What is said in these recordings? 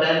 10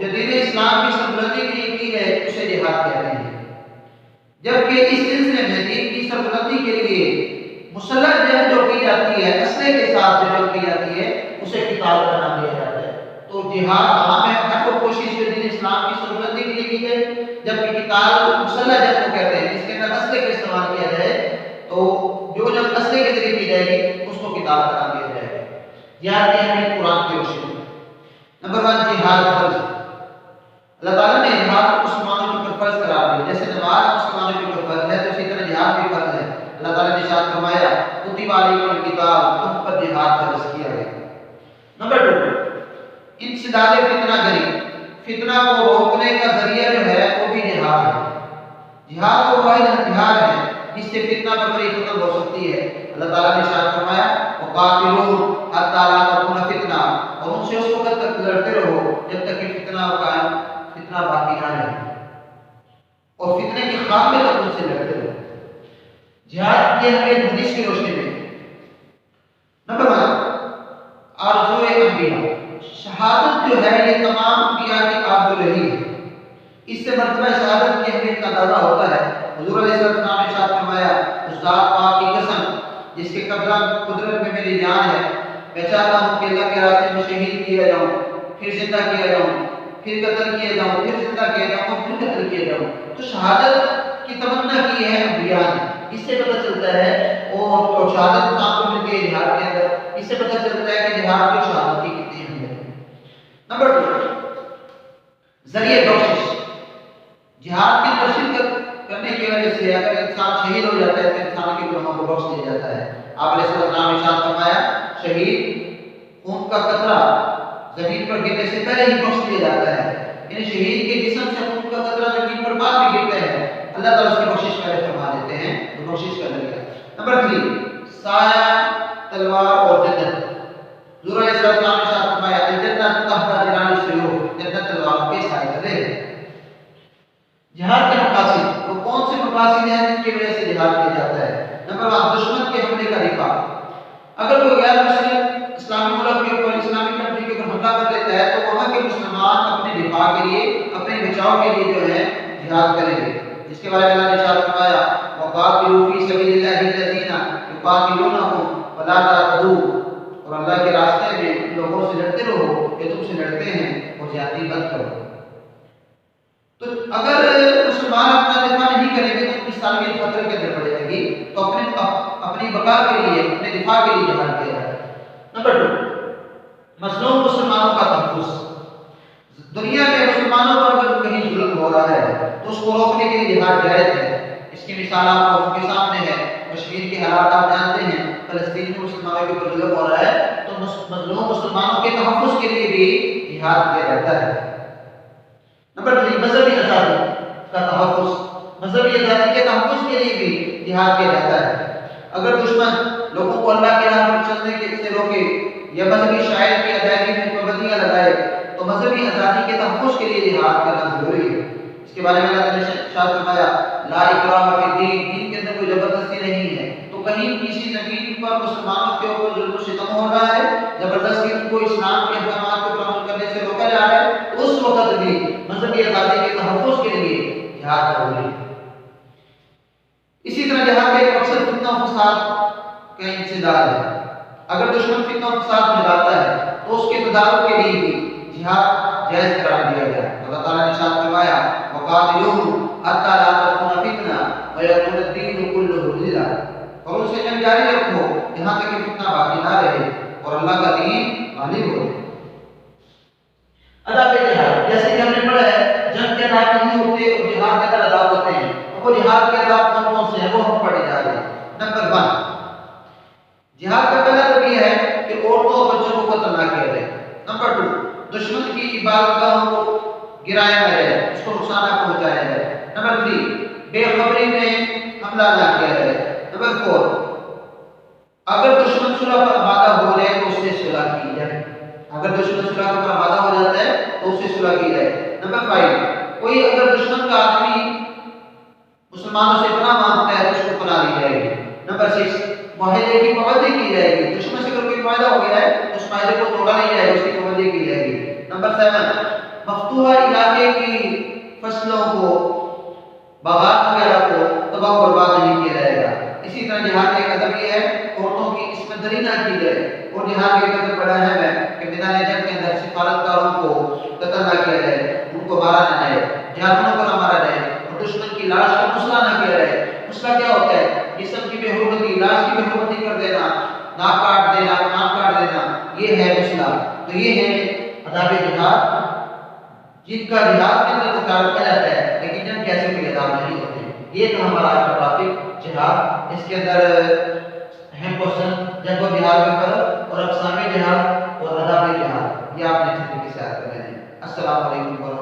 جو دین اسلام کی سربلندی کے لیے کی ہے اسے جہاد کہتے ہیں، جبکہ اس سلسلے میں دین کی سربلندی کے لیے مسلح جنگ جو کی جاتی ہے، اسلحے کے ساتھ جو جنگ کی جاتی ہے اسے قتال کا نام دیا جاتا ہے۔ تو جہاد عام ہے، ہر وہ کوشش جو دین اسلام کی سربلندی کے لیے کی جائے، جبکہ قتال مسلح جنگ کو کہتے ہیں جس کے اندر اسلحے کا استعمال کیا جائے، تو جو جنگ اسلحے کے ذریعے کی جائے گی اس کو قتال کا نام دیا جائے گا۔ جہاد کی اہمیت قرآن کی روشنی میں نمبر 1 جہاد فرض۔ اللہ تعالیٰ نے جہاد کو مسلمانوں کے اوپر فرض قرار دیا، جیسے نماز مسلمانوں کے اوپر فرض ہے تو اسی طرح جہاد بھی فرض ہے۔ اللہ تعالیٰ نے ارشاد فرمایا کتب علیکم القتال، تم پر جہاد فرض کیا گیا۔ نمبر 2 انسداد فتنہ گری، فتنہ کو روکنے کا ذریعہ جو ہے وہ بھی جہاد ہے۔ جہاد وہ واحد ہتھیار ہے جس سے فتنہ بربری ختم ہو سکتی ہے۔ اللہ تعالیٰ نے ارشاد فرمایا وقاتلوہم حتی لا تکون فتنہ، اور ان سے اس وقت تک لڑتے رہو جب تک کہ فتنہ باقی نہ رہے، اور فتنے کے خاتمے تک ان سے لڑتے رہو۔ جہاد کی اہمیت حدیث کی روشنی میں نمبر 1 آرزو انبیاء، شہادت جو ہے یہ تمام انبیاء کی آرزو رہی ہے، اس سے مرتبہ شہادت کی اہمیت کا اندازہ ہوتا ہے۔ حضور علیہ السلام نے ارشاد فرمایا اس ذات پاک کی قسم جس کے قدرت میں میری جان ہے، میں چاہتا ہوں کہ اللہ کے راستے میں شہید کیا جاؤں، پھر زندہ کیا جاؤں، پھر قتل کیا جاؤں، پھر زندہ کیا جاؤں اور پھر قتل کیا جاؤں۔ تو شہادت کی تمنا کی ہے انبیاء نے، اس سے پتہ چلتا ہے اور شہادت انسان کو ملتی ہے جہاد کے اندر، اس سے پتہ چلتا ہے کہ جہاد کی شہادت کی کتنی اہمیت ہے۔ نمبر 2 ذریعہ بخشش، جہاد کی تشہیر کرنے کی وجہ سے اگر انسان شہید ہو جاتا ہے تو انسان کے گناہوں کو بخش دیا جاتا ہے۔ آپ علیہ السلام نے ارشاد فرمایا شہید خون کا قطرہ زمین پر گرنے سے پہلے ہی بخش دیا جاتا ہے، یعنی شہید کے جسم سے خون کا قطرہ زمین پر بعد میں گرتا ہے، اللہ تعالیٰ اس کی بخشش پہلے فرما دیتے ہیں، تو بخشش کا ذریعہ۔ نمبر 3 سایہ تلوار اور جنت، حضور علیہ السلام نے ارشاد فرمایا الجنت تحت ظلال السیوف، جنت تلوار کے سائے تلے ہے۔ جہاد کے مقاصد، وہ کون سے مقاصد ہیں جن کی وجہ سے جہاد کیا جاتا ہے؟ نمبر 1 دشمن کے حملے کا دفاع، اگر کوئی غیر مسلم اسلامی ملک کے اوپر، اسلامی کنٹری کے اوپر حملہ کر دیتا ہے تو وہاں کے مسلمان اپنے دفاع کے لیے، اپنے بچاؤ کے لیے جو ہے جہاد کریں گے، جس کے بارے میں اللہ نے ارشاد فرمایا وقاتلوا فی سبیل اللہ الذین یقاتلونکم ولا تعتدوا، اور اللہ کے راستے میں لوگوں سے لڑتے رہو کہ تم سے لڑتے ہیں اور زیادتی مت کرو۔ تو اگر مسلمان اپنا دفاع نہیں کریں گے تو اس سالمیت خطرے کے اندر پڑ جائے گی، تو اپنی بقا کے لیے، اپنے دفاع کے لیے جہاد کیا جائے۔ نمبر 2 مظلوم مسلمانوں کا تحفظ، دنیا میں مسلمانوں پر اگر کہیں ظلم ہو رہا ہے تو اس کو روکنے کے لیے جہاد جائز ہے۔ اس کی مثال آپ لوگوں کے سامنے ہے، کشمیر کے حالات آپ جانتے ہیں، فلسطین میں مسلمانوں کے اوپر ظلم ہو رہا ہے، تو مظلوم مسلمانوں کے تحفظ کے لیے بھی جہاد کیا جاتا ہے۔ نمبر 3 مذہبی آزادی کا تحفظ، مذہبی آزادی کے تحفظ کے لیے بھی جہاد کیا جاتا ہے۔ اگر دشمن لوگوں کو اللہ کے راہ پر چلنے کے سے روکے یا مذہبی شاعر کی ادائیگی میں پابندیاں لگائے تو مذہبی آزادی کے تحفظ کے لیے جہاد کرنا ضروری ہے۔ اس کے بارے میں اللہ نے ارشاد فرمایا لا اکراہ فی الدین، دین کے اندر کوئی زبردستی نہیں ہے۔ تو کہیں کسی زمین پر مسلمانوں کے اوپر ظلم و ستم ہو رہا ہے، زبردستی ان کو اسلام کے احکامات کو عمل کرنے سے روکا جا رہا ہے، تو اس وقت بھی مذہبی آزادی کے تحفظ کے لیے جہاد ضروری ہے۔ اسی طرح جہاد کا ایک مقصد فتنہ و فساد کا انسداد ہے۔ اگر دشمن فتنہ و فساد میں لاتا ہے تو اس کے تدارک کے لیے بھی جہاد جائز قرار دیا گیا۔ اللہ تعالیٰ نے ارشاد فرمایا وقاتلوہم حتی لا تکون فتنہ ویکون الدین کلہ للہ، اور ان سے جنگ جاری رکھو یہاں تک کہ فتنہ باقی نہ رہے اور اللہ کا دین غالب ہو۔ آداب جہاد، جیسے کہ ہم نے پڑھا ہے جنگ کے آداب نہیں ہوتے اور جہاد کے آداب ہوتے ہیں، وہ جہاد کے آداب کون کون سے ہیں وہ ہم پڑھے جا رہے ہیں۔ نمبر 1 جہاد کا پہلا تو یہ ہے کہ عورتوں اور بچوں کو قتل نہ کیا جائے۔ نمبر 2 دشمن کی عبادت گاہوں کو گرایا نہ جائے، اس کو نقصان نہ پہنچایا جائے۔ نمبر 3 بے خبری میں حملہ نہ کیا جائے۔ نمبر 4 اگر دشمن صلح پر آمادہ ہو جائے تو اس سے صلح کی جائے، اگر دشمن صلح پر آمادہ ہو جاتا ہے تو اس سے صلح کی جائے۔ نمبر 5 کوئی اگر دشمن کا آدمی مسلمانوں سے پناہ مانگتا ہے تو اس کو پناہ دی جائے گی۔ نمبر 6 معاہدے کی پابندی کی جائے گی، دشمن سے اگر کوئی معاہدہ ہو گیا ہے تو اس معاہدے کو توڑا نہیں جائے گا، اس کی پابندی کی جائے گی۔ نمبر 7 مفتوحہ علاقے کی فصلوں کو، باغات وغیرہ کو تباہ و برباد نہیں کیا جائے گا۔ اسی طرح جہاد کا ایک ادب یہ ہے عورتوں کی اس میں دری نہ کی جائے، اور جہاد کا ایک ادب بڑا اہم ہے کہ میدان جنگ کے اندر سفارتکاروں کو قتل نہ کیا جائے، ان کو مارا نہ جائے، جہادیوں کو نہ مارا جائے، اور دشمن کی لاش کا مسئلہ نہ کیا جائے۔ مسئلہ کیا ہوتا ہے؟ جسم کی بے حرمتی، لاش کی بے حرمتی کر دینا، ناک کاٹ دینا، کان کاٹ دینا، یہ ہے مسئلہ۔ تو یہ ہے آداب جہاد جن کا جہاد کے اندر ذکر کیا جاتا ہے، لیکن جنگ کیسے کوئی آداب نہیں ہوتے۔ یہ تو ہمارا آج کا ٹاپک جہاد، اس کے اندر اہم کوشچن جنگ و جہاد میں فرق، اور اقسام جہاد اور آداب جہاد، یہ آپ نے اچھے طریقے سے یاد کرنا ہے۔ السلام علیکم۔